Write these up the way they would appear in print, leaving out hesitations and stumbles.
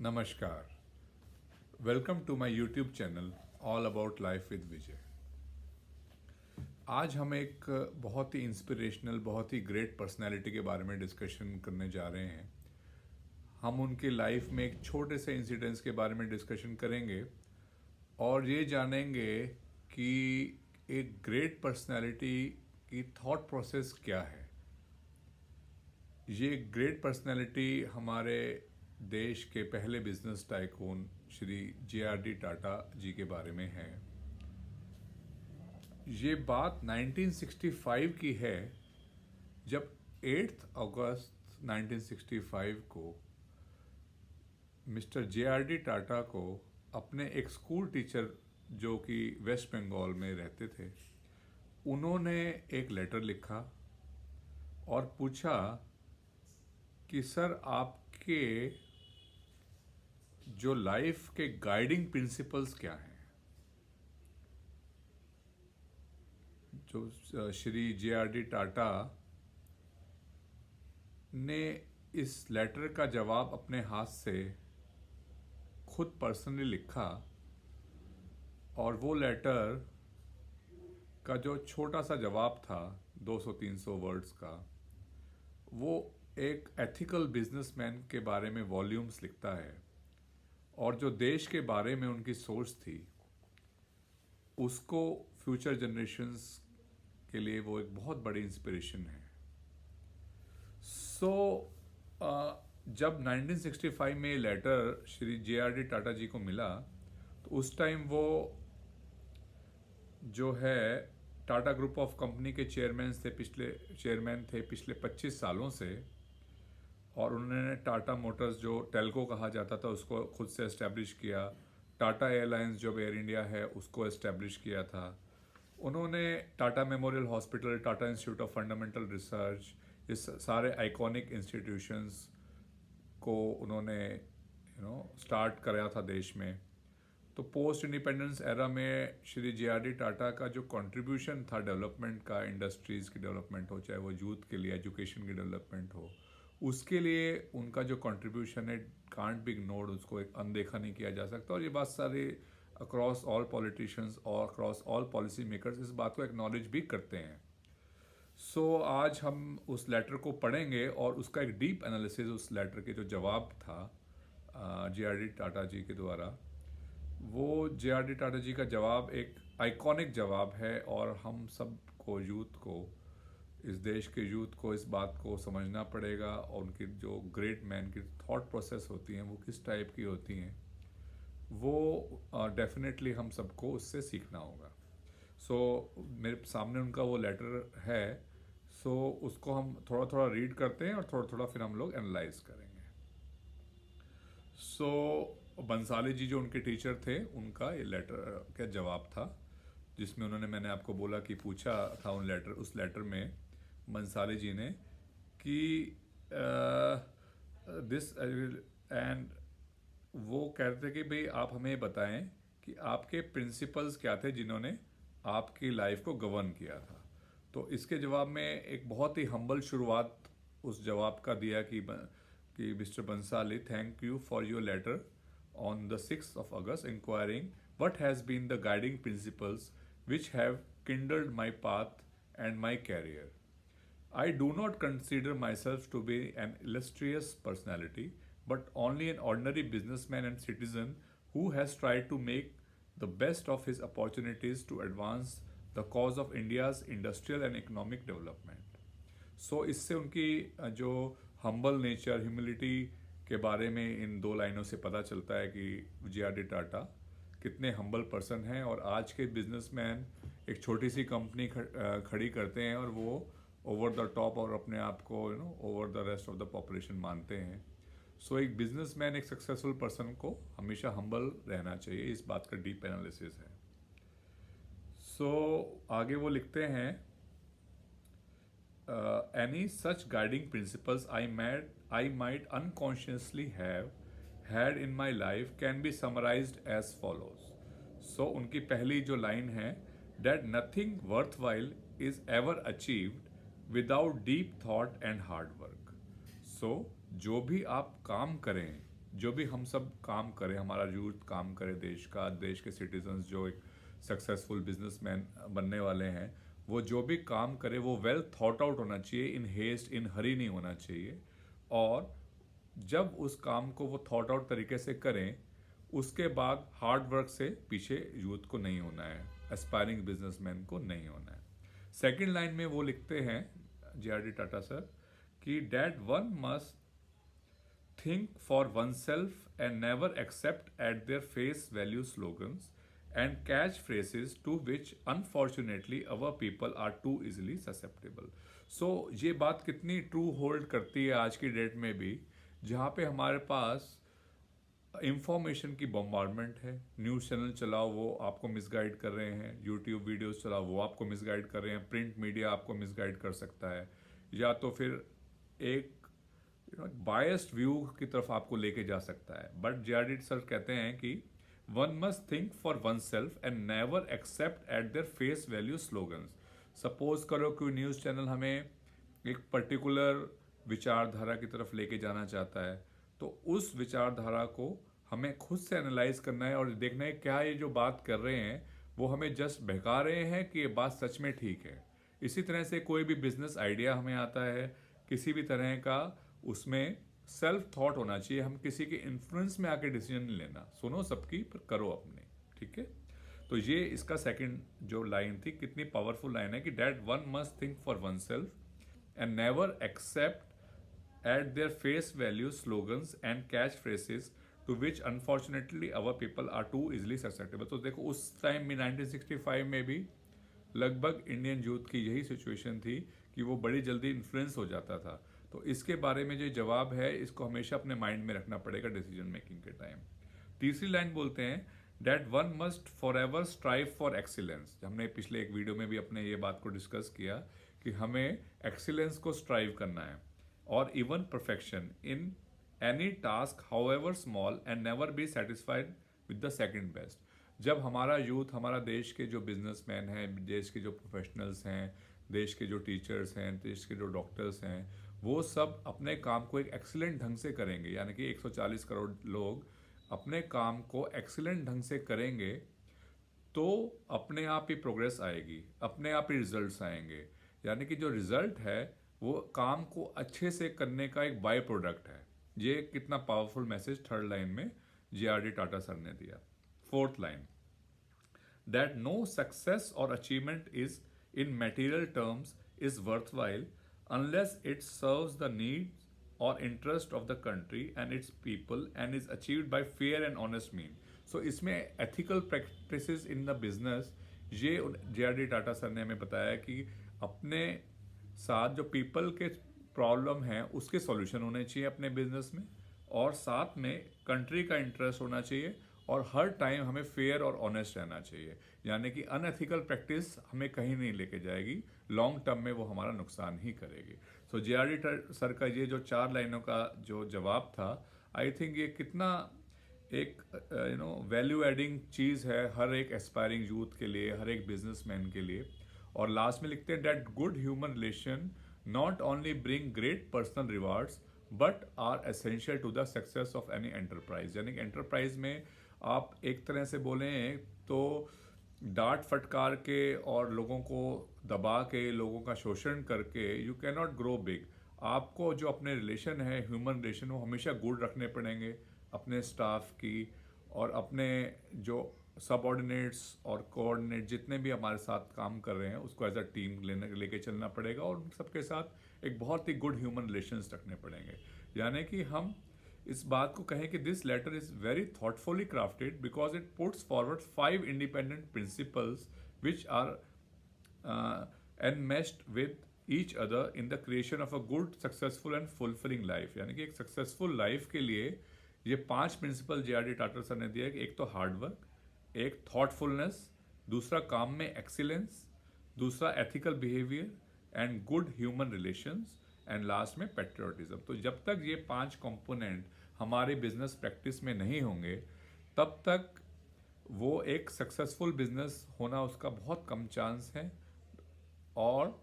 नमस्कार। Welcome to my YouTube channel all about life with Vijay. आज हम एक बहुत ही इंस्पिरेशनल, बहुत ही ग्रेट पर्सनालिटी के बारे में डिस्कशन करने जा रहे हैं। हम उनकी लाइफ में एक छोटे से इंसिडेंट्स के बारे में डिस्कशन करेंगे और ये जानेंगे कि एक ग्रेट पर्सनालिटी की थॉट प्रोसेस क्या है। ये ग्रेट पर्सनालिटी हमारे देश के पहले बिजनेस टाइकून श्री जे.आर.डी. टाटा जी के बारे में है। ये बात 1965 की है, जब 8 अगस्त 1965 को मिस्टर जे.आर.डी. टाटा को अपने एक स्कूल टीचर जो कि वेस्ट बंगाल में रहते थे, उन्होंने एक लेटर लिखा और पूछा कि सर, आपके जो लाइफ के गाइडिंग प्रिंसिपल्स क्या हैं। जो श्री जे.आर.डी. टाटा ने इस लेटर का जवाब अपने हाथ से खुद पर्सनली लिखा और वो लेटर का जो छोटा सा जवाब था 200-300 वर्ड्स का, वो एक एथिकल बिजनेसमैन के बारे में वॉल्यूम्स लिखता है और जो देश के बारे में उनकी सोच थी उसको फ्यूचर जनरेशन्स के लिए वो एक बहुत बड़ी इंस्पिरेशन है। जब 1965 में ये लेटर श्री जे.आर.डी. टाटा जी को मिला तो उस टाइम वो जो है टाटा ग्रुप ऑफ कंपनी के चेयरमैन थे पिछले 25 सालों से, और उन्होंने टाटा मोटर्स जो टेल्को कहा जाता था उसको खुद से एस्टेब्लिश किया। टाटा एयरलाइंस जो एयर इंडिया है उसको एस्टेब्लिश किया था। उन्होंने Tata memorial hospital, Tata institute of fundamental research, इस सारे आइकॉनिक इंस्टीट्यूशंस को उन्होंने स्टार्ट कराया था देश में। तो पोस्ट इंडिपेंडेंस एरा में श्री जे.आर.डी. टाटा का जो कंट्रीब्यूशन था डेवलपमेंट का, इंडस्ट्रीज़ की डेवलपमेंट हो, चाहे वो यूथ के लिए एजुकेशन की डेवलपमेंट हो, उसके लिए उनका जो कंट्रीब्यूशन है कांट बी इग्नोर्ड, उसको एक अनदेखा नहीं किया जा सकता। और ये बात सारे अक्रॉस ऑल पॉलिटिशियंस और अक्रॉस ऑल पॉलिसी मेकर्स इस बात को एक्नॉलेज भी करते हैं। आज हम उस लेटर को पढ़ेंगे और उसका एक डीप एनालिसिस, उस लेटर के जो जवाब था जे.आर.डी. टाटा जी के द्वारा, वो जे.आर.डी. टाटा जी का जवाब एक आइकॉनिक जवाब है और हम सब को, यूथ को, इस देश के यूथ को इस बात को समझना पड़ेगा और उनकी जो ग्रेट मैन की थॉट प्रोसेस होती हैं वो किस टाइप की होती हैं, वो डेफिनेटली हम सबको उससे सीखना होगा। मेरे सामने उनका वो लेटर है, उसको हम थोड़ा थोड़ा रीड करते हैं और थोड़ा थोड़ा फिर हम लोग एनालाइज करेंगे। बंसाली जी जो उनके टीचर थे, उनका ये लेटर का जवाब था, जिसमें उन्होंने, मैंने आपको बोला कि पूछा था उस लेटर में बंसाली जी ने कि दिस एंड वो कहते थे कि भाई आप हमें बताएं कि आपके प्रिंसिपल्स क्या थे जिन्होंने आपकी लाइफ को गवर्न किया था। तो इसके जवाब में एक बहुत ही हम्बल शुरुआत उस जवाब का दिया कि mister Bansali, thank you for your letter on the 6th of August inquiring what has been the guiding principles which have kindled my path and my career. I do not consider myself to be an illustrious personality, but only an ordinary businessman and citizen who has tried to make the best of his opportunities to advance the cause of India's industrial and economic development. इससे उनकी जो humble nature, humility के बारे में इन दो लाइनों से पता चलता है कि जे.आर.डी. टाटा कितने हम्बल पर्सन हैं। और आज के बिजनेसमैन एक छोटी सी कंपनी खड़ी करते हैं और वो ओवर द टॉप और अपने आप को over the rest of the population मानते हैं। एक बिजनेसमैन, एक सक्सेसफुल पर्सन को हमेशा हम्बल रहना चाहिए। इस बात का डीप एनालिसिस है। आगे वो लिखते हैं, any such guiding principles I might unconsciously have had in my life can be summarized as follows. उनकी पहली जो लाइन है, that nothing worthwhile is ever achieved without deep thought and hard work. जो भी आप काम करें जो भी हम सब काम करें, हमारा यूथ काम करे देश का, देश के सिटीजन्स जो एक सक्सेसफुल बिजनेसमैन बनने वाले हैं, वो जो भी काम करे वो वेल थॉट आउट होना चाहिए, इन हेस्ट इन हरी नहीं होना चाहिए। और जब उस काम को वो थॉट आउट तरीके से करें, उसके बाद हार्ड वर्क से पीछे यूथ को नहीं होना है, एस्पायरिंग बिजनेसमैन को नहीं होना है। सेकंड लाइन में वो लिखते हैं जे.आर.डी. टाटा सर कि that one must think for oneself and never accept at their face value slogans and catchphrases to which unfortunately our people are too easily susceptible. So ये बात कितनी ट्रू होल्ड करती है आज की डेट में भी, जहाँ पे हमारे पास इंफॉर्मेशन की बम्बार्डमेंट है। न्यूज़ चैनल चलाओ वो आपको मिसगाइड कर रहे हैं, यूट्यूब वीडियोस चलाओ वो आपको मिसगाइड कर रहे हैं, प्रिंट मीडिया आपको मिसगाइड कर सकता है, या तो फिर एक बायस्ड व्यू की तरफ आपको लेके जा सकता है। But JRD. सर कहते हैं कि one must think for oneself and never accept at their face value slogans. Suppose करो कि न्यूज़ चैनल हमें एक पर्टिकुलर विचारधारा की तरफ लेके जाना चाहता है, तो उस विचारधारा को हमें खुद से एनालाइज करना है और देखना है क्या ये जो बात कर रहे हैं वो हमें जस्ट बहका रहे हैं कि ये बात सच में ठीक है। इसी तरह से कोई भी बिजनेस आइडिया हमें आता है, किसी भी तरह का, उसमें सेल्फ थॉट होना चाहिए। हम किसी के इन्फ्लुएंस में आके डिसीजन नहीं लेना, सुनो सबकी पर करो अपने, ठीक है। तो ये इसका सेकंड जो लाइन थी, कितनी पावरफुल लाइन है कि that one must think for oneself and never accept at their face value slogans and catch phrases to which unfortunately our people are too easily susceptible. तो देखो उस time में 1965 में भी लगभग इंडियन यूथ की यही सिचुएशन थी कि वो बड़ी जल्दी इन्फ्लुएंस हो जाता था। तो इसके बारे में जो जवाब है, इसको हमेशा अपने माइंड में रखना पड़ेगा डिसीजन मेकिंग के टाइम। तीसरी लाइन बोलते हैं that one must for ever strive for excellence. हमने पिछले एक वीडियो में भी अपने ये बात को डिस्कस किया कि हमें एक्सीलेंस को स्ट्राइव करना है और even perfection in any task how ever small and never be satisfied with the second best. जब हमारा यूथ, हमारा देश के जो बिजनेसमैन हैं, देश के जो प्रोफेशनल्स हैं, देश के जो टीचर्स हैं, देश के जो डॉक्टर्स हैं, वो सब अपने काम को एक एक्सीलेंट ढंग से करेंगे, यानी कि 140 करोड़ लोग अपने काम को एक्सीलेंट ढंग से करेंगे, तो अपने आप ही प्रोग्रेस आएगी, अपने आप ही रिजल्ट्स आएंगे। यानी कि जो रिजल्ट है वो काम को अच्छे से करने का एक बाय प्रोडक्ट है। ये कितना पावरफुल मैसेज थर्ड लाइन में जे.आर.डी. टाटा सर ने दिया। Fourth line, that no success or achievement is in material terms is worthwhile unless it serves the needs or interest of the country and its people and is achieved by fair and honest means. So इसमें ethical practices in the business, ये JRD. Tata sir ने हमें बताया कि अपने साथ जो people के प्रॉब्लम है उसके सॉल्यूशन होने चाहिए अपने बिजनेस में, और साथ में कंट्री का इंटरेस्ट होना चाहिए, और हर टाइम हमें फेयर और ऑनेस्ट रहना चाहिए। यानी कि अनएथिकल प्रैक्टिस हमें कहीं नहीं लेके जाएगी, लॉन्ग टर्म में वो हमारा नुकसान ही करेगी। सो जे.आर.डी. सर का ये जो 4 लाइनों का जो जवाब था, आई थिंक ये कितना एक वैल्यू एडिंग चीज़ है हर एक एस्पायरिंग यूथ के लिए, हर एक बिजनेसमैन के लिए। और लास्ट में लिखते हैं that good human relation not only bring great personal rewards but are essential to the success of any enterprise. यानी कि एंटरप्राइज में आप एक तरह से बोलें तो डांट फटकार के और लोगों को दबा के, लोगों का शोषण करके you can not grow big. आपको जो अपने रिलेशन है, ह्यूमन रिलेशन, वो हमेशा गुड रखने पड़ेंगे अपने स्टाफ की, और अपने जो सबऑर्डिनेट्स और कोऑर्डिनेट जितने भी हमारे साथ काम कर रहे हैं उसको एज अ टीम लेके चलना पड़ेगा, और उन सबके साथ एक बहुत ही गुड ह्यूमन रिलेशंस रखने पड़ेंगे। यानी कि हम इस बात को कहें कि this letter is very thoughtfully crafted because it puts forward 5 independent principles which are enmeshed with each other in the creation of a good, successful and fulfilling life. यानी कि एक सक्सेसफुल लाइफ के लिए ये 5 प्रिंसिपल जे.आर.डी. टाटा सर ने दिया कि एक तो हार्डवर्क, एक थॉटफुलनेस, दूसरा काम में एक्सीलेंस, दूसरा ethical behaviour and good human relations, and last में पेट्रियोटिज्म। तो जब तक ये 5 कंपोनेंट हमारे बिजनेस प्रैक्टिस में नहीं होंगे, तब तक वो एक सक्सेसफुल बिजनेस होना उसका बहुत कम चांस है। और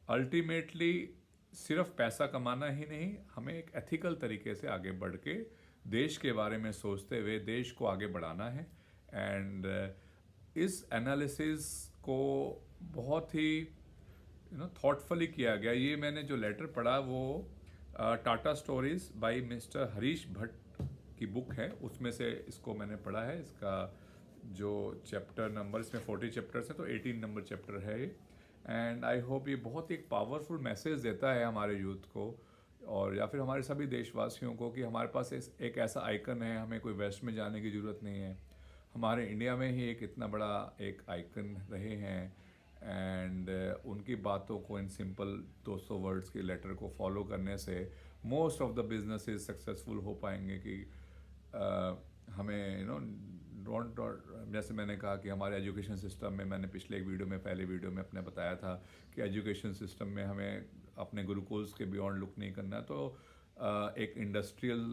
अल्टीमेटली सिर्फ पैसा कमाना ही नहीं, हमें एक एथिकल तरीके से आगे बढ़ के देश के बारे में सोचते हुए देश को आगे बढ़ाना है। एंड इस एनालिसिस को बहुत ही थॉटफुली किया गया। ये मैंने जो लेटर पढ़ा वो Tata stories bye mister Harish Bhatt की बुक है, उसमें से इसको मैंने पढ़ा है। इसका जो चैप्टर नंबर, इसमें 40 चैप्टर्स हैं तो 18 नंबर चैप्टर है ये। एंड आई होप ये बहुत एक पावरफुल मैसेज देता है हमारे यूथ को और या फिर हमारे सभी देशवासियों को कि हमारे पास एक ऐसा आइकन है, हमें कोई वेस्ट में जाने की ज़रूरत नहीं है। हमारे इंडिया में ही एक इतना बड़ा एक आइकन रहे हैं एंड उनकी बातों को इन सिंपल 200 वर्ड्स के लेटर को फॉलो करने से most of the businesses successful हो पाएंगे। कि हमें डोंट, जैसे मैंने कहा कि हमारे एजुकेशन सिस्टम में, मैंने पिछले एक वीडियो में, पहले वीडियो में अपने बताया था कि एजुकेशन सिस्टम में हमें अपने गुरुकुल्स के बियॉन्ड लुक नहीं करना। तो एक इंडस्ट्रियल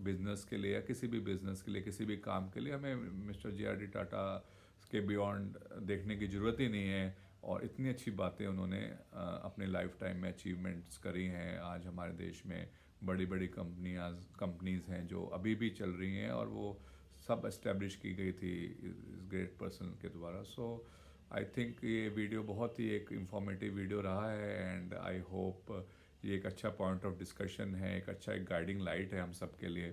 बिजनेस के लिए या किसी भी बिजनेस के लिए, किसी भी काम के लिए हमें मिस्टर JRD टाटा के बियॉन्ड देखने की ज़रूरत ही नहीं है। और इतनी अच्छी बातें उन्होंने अपने लाइफ टाइम में अचीवमेंट्स करी हैं। आज हमारे देश में बड़ी बड़ी कंपनीज़ हैं जो अभी भी चल रही हैं और वो सब एस्टेब्लिश की गई थी इस ग्रेट पर्सन के द्वारा। सो आई थिंक ये वीडियो बहुत ही एक इंफॉर्मेटिव वीडियो रहा है एंड आई होप ये एक अच्छा पॉइंट ऑफ डिस्कशन है, एक अच्छा एक गाइडिंग लाइट है हम सब के लिए।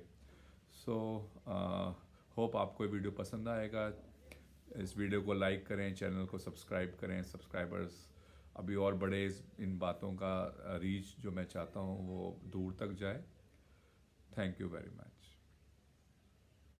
सो होप आपको ये वीडियो पसंद आएगा। इस वीडियो को लाइक करें, चैनल को सब्सक्राइब करें। सब्सक्राइबर्स अभी और बड़े, इन बातों का रीच जो मैं चाहता हूँ वो दूर तक जाए। Thank you very much.